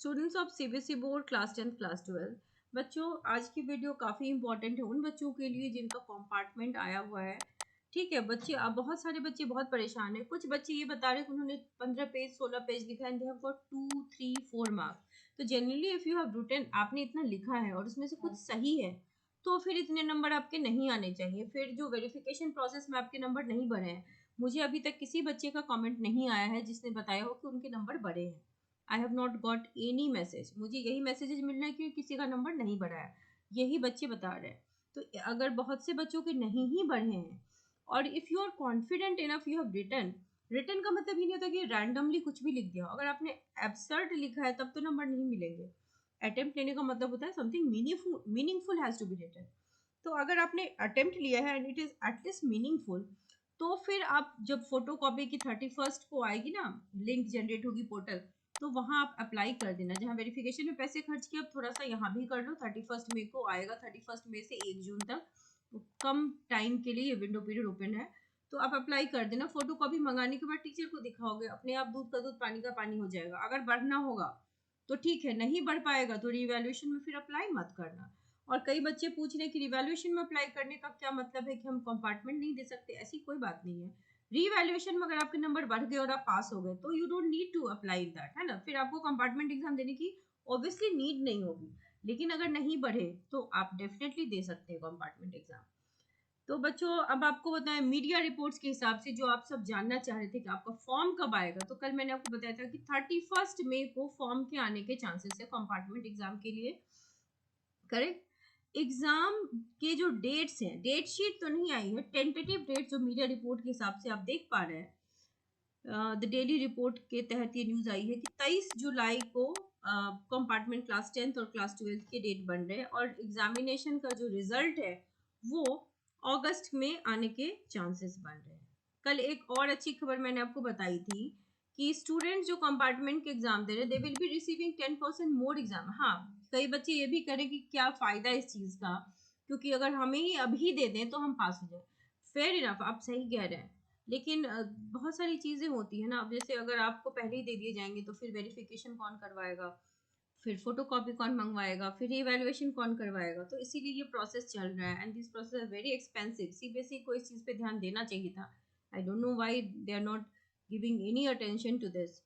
Students of CBSE board class 10th class 12। बच्चों, आज की वीडियो काफ़ी इंपॉर्टेंट है उन बच्चों के लिए जिनका कंपार्टमेंट आया हुआ है। ठीक है बच्चे, अब बहुत सारे बच्चे बहुत परेशान हैं। कुछ बच्चे ये बता रहे हैं कि उन्होंने 15 पेज 16 पेज लिखा है, 2 3 4 मार्क्स। तो generally if you have written, आपने इतना लिखा है और उसमें से कुछ सही है, तो फिर इतने नंबर आपके नहीं आने चाहिए। फिर जो वेरिफिकेशन प्रोसेस में आपके नंबर नहीं बढ़े हैं, मुझे अभी तक किसी बच्चे का कमेंट नहीं आया है जिसने बताया हो कि उनके नंबर बढ़े हैं। I have not got any message. मुझे यही मैसेजेस मिल रहे हैं कि किसी का नंबर नहीं बढ़ा है, यही बच्चे बता रहे हैं। तो अगर बहुत से बच्चों के नहीं ही बढ़े हैं और if you are confident enough, you have written. Written का मतलब ही नहीं होता कि रैंडमली कुछ भी लिख दिया। अगर आपने एब्सर्ड लिखा है तब तो नंबर नहीं मिलेंगे। अटेम्प्ट लेने का मतलब होता है something meaningful has to be written. तो अगर आपने अटेम्प्ट लिया है and it is at least meaningful, तो फिर आप जब फोटो कॉपी की 31st को आएगी ना, लिंक जनरेट होगी पोर्टल, तो वहाँ आप अप्लाई कर देना। जहाँ वेरिफिकेशन में पैसे खर्च किए, अब थोड़ा सा यहाँ भी कर लो। 31 मई को आएगा, 31 मई से 1 जून तक, तो कम टाइम के लिए ये विंडो पीरियड ओपन है। तो आप अप्लाई कर देना। फोटो कॉपी मंगाने के बाद टीचर को दिखाओगे, अपने आप दूध का दूध पानी का पानी हो जाएगा। अगर बढ़ना होगा तो ठीक है, नहीं बढ़ पाएगा तो रिवैल्यूएशन में फिर अप्लाई मत करना। और कई बच्चे पूछ रहे हैं कि रिवैल्यूएशन में अप्लाई करने का क्या मतलब है, कि हम कंपार्टमेंट नहीं दे सकते? ऐसी कोई बात नहीं है। रीवैल्यूएशन में अगर आपके नंबर बढ़ गए और आप पास हो गए तो you don't need to apply that, है ना। फिर आपको कंपार्टमेंट एग्जाम देने की ऑब्वियसली नीड नहीं होगी। लेकिन अगर नहीं बढ़े तो आप डेफिनेटली दे सकते हैं कंपार्टमेंट एग्जाम। तो बच्चों, अब आपको बताएं मीडिया रिपोर्ट्स के हिसाब से, जो आप सब जानना चाह रहे थे कि आपका फॉर्म कब आएगा, तो कल मैंने आपको बताया था कि 31 मई को फॉर्म के आने के चांसेस है कंपार्टमेंट एग्जाम के लिए। करेक्ट। एग्जाम के जो डेट्स हैं, डेट शीट तो नहीं आई है, टेंटेटिव डेट जो मीडिया रिपोर्ट के हिसाब से आप देख पा रहे हैं, द डेली रिपोर्ट के तहत ये न्यूज आई है कि 23 जुलाई को कंपार्टमेंट क्लास 10th और क्लास 12th के डेट बन रहे हैं, और एग्जामिनेशन का जो रिजल्ट है वो अगस्त में आने के चांसेस बन रहे हैं। कल एक और अच्छी खबर मैंने आपको बताई थी कि स्टूडेंट जो कंपार्टमेंट के एग्जाम दे रहे हैं, they will be receiving 10% more exam. हाँ, कई बच्चे ये भी करें कि क्या फायदा इस चीज का, क्योंकि अगर हमें ही अभी दे दें तो हम पास हो जाए। फेयर इनफ, आप सही कह रहे हैं। लेकिन बहुत सारी चीजें होती है ना। अब जैसे अगर आपको पहले ही दे दिए जाएंगे तो फिर वेरिफिकेशन कौन करवाएगा, फिर फोटो कॉपी कौन मंगवाएगा, फिर इवैल्यूएशन कौन करवाएगा। तो इसीलिए ये प्रोसेस चल रहा है and this process are very expensive. CBSE को इस चीज पे ध्यान देना चाहिए था। I don't know why they are not giving any attention to this.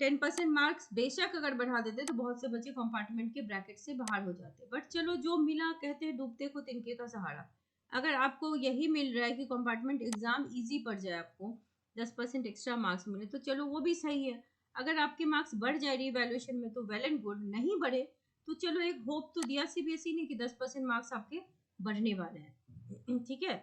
10% marks बेशक अगर बढ़ा देते तो बहुत से बच्चे कंपार्टमेंट के ब्रैकेट से बाहर हो जाते, बट चलो, जो मिला, कहते हैं डूबते को तिनके का सहारा। अगर आपको यही मिल रहा है कि कंपार्टमेंट एग्जाम इजी पड़ जाए, आपको 10% एक्स्ट्रा मार्क्स मिले, तो चलो वो भी सही है। अगर आपके मार्क्स बढ़ जाए रिवैल्यूएशन में तो वेल एंड गुड, नहीं बढ़े तो चलो, एक होप तो दिया सीबीएसई ने कि 10% मार्क्स आपके बढ़ने वाले हैं। ठीक है।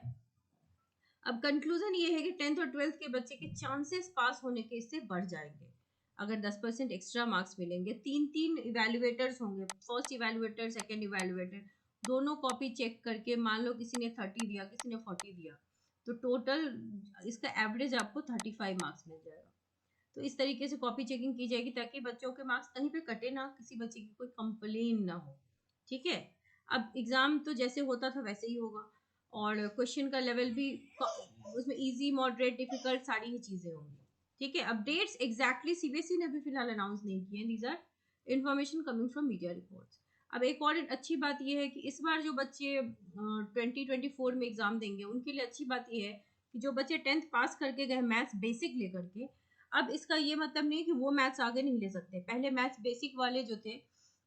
अब कंक्लूजन ये है कि 10th और 12th के बच्चे के चांसेस पास होने के इससे बढ़ जाएंगे अगर 10% एक्स्ट्रा मार्क्स मिलेंगे। 3 इवेल्युएटर्स होंगे, फर्स्ट इवेल्युएटर, सेकेंड इवेल्युएटर, दोनों कॉपी चेक करके, मान लो किसी ने 30 दिया, किसी ने 40 दिया, तो टोटल इसका एवरेज आपको 35 मार्क्स मिल जाएगा। तो इस तरीके से कॉपी चेकिंग की जाएगी ताकि बच्चों के मार्क्स कहीं पे कटे ना, किसी बच्चे की कोई कंप्लेन ना हो। ठीक है। अब एग्जाम तो जैसे होता था वैसे ही होगा, और क्वेश्चन का लेवल भी उसमें इजी, मॉडरेट, डिफिकल्ट, सारी ही चीजें होंगी। ठीक है। अपडेट्स एग्जैक्टली सीबीएसई ने अभी फिलहाल अनाउंस नहीं किए, these are information coming from media reports. अब एक और अच्छी बात यह है कि इस बार जो बच्चे 2024 में एग्जाम देंगे उनके लिए अच्छी बात यह है कि जो बच्चे 10th पास करके गए मैथ्स बेसिक लेकर के, अब इसका ये मतलब नहीं कि वो मैथ्स आगे नहीं ले सकते। पहले मैथ्स बेसिक वाले जो थे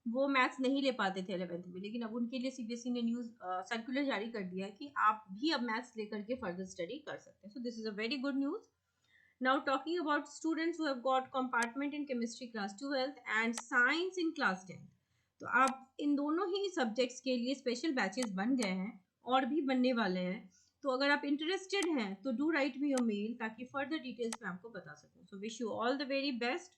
वो मैथ्स नहीं ले पाते थे 11th में, लेकिन अब उनके लिए सीबीएसई ने न्यूज सर्कुलर जारी कर दिया है कि आप भी अब मैथ्स लेकर के फर्दर स्टडी कर सकते हैं। So this is a very good news. Now talking about students who have got compartment in chemistry class 12th and science in class 10th, तो आप इन दोनों ही सब्जेक्ट्स के लिए स्पेशल बैचेस बन गए हैं और भी बनने वाले हैं। तो अगर आप इंटरेस्टेड हैं तो do write me your mail ताकि फर्दर डिटेल्स मैं आपको बता सकूं। So wish you all the very best.